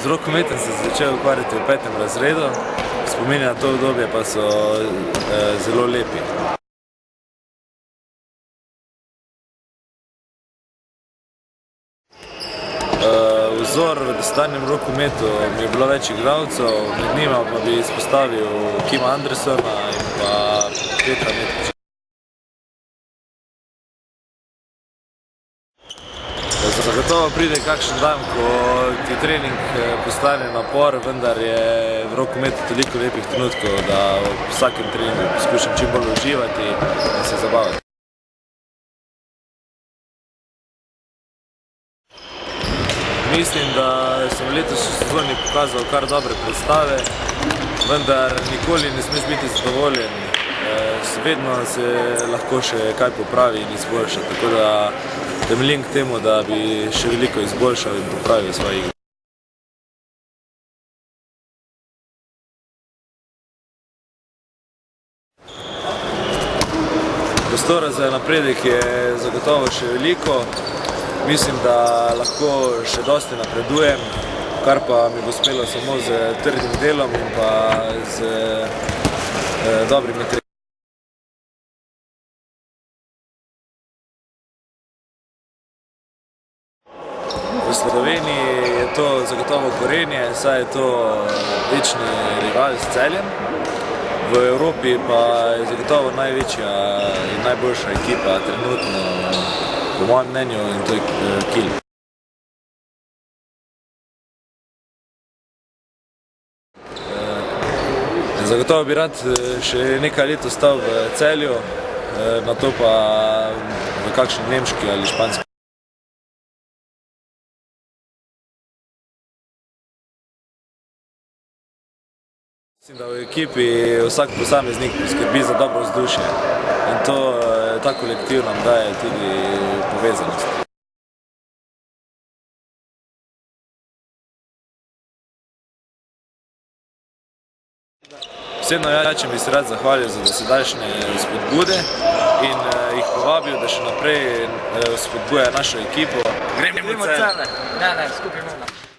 Z rokometom sem se začel ukvarjati v 5. razredu, spomini na to obdobje pa so zelo lepi. Vzor v dosedanjem rokometu mi je bilo več igralcev, med njima pa bi izpostavil Kima Andersona in pa Petra Metkiča. Zagotovo pride kakšen dan, ko ti trening postane napor, vendar je v rokometu toliko lepih trenutkov, da v vsakem treningu poskušam čim bolj uživati in se zabavati. Mislim, da sem v letošnji sezoni pokazal kar dobre predstave, vendar nikoli ne smeš biti zadovoljen. Vedno se lahko še kaj popravi in izboljša, tako da temeljim k temu, da bi še veliko izboljšal in popravil svoje igre. Prostora za napredek je zagotovo še veliko. Mislim, da lahko še dosti napredujem, kar pa mi bo uspelo samo z trdim delom in pa z dobrimi treningi. V Sloveniji je to zagotovo Gorenje, saj je to večni rival s Celjem. V Evropi pa je zagotovo največja in najboljša ekipa trenutno, po mojem mnenju, in to je Kiel. Zagotovo bi rad še nekaj let ostal v Celju, nato pa v kakšni nemški ali španski. Mislim, da v ekipi vsak posameznik poskrbi za dobro vzdušje in ta kolektiv nam daje tudi povezanost. Vseeno jačem bi se rad zahvalil za dosedajšnje spodbude in jih povabil, da še naprej spodbuja našo ekipo. Gremo Celje! Ne, skupaj imamo.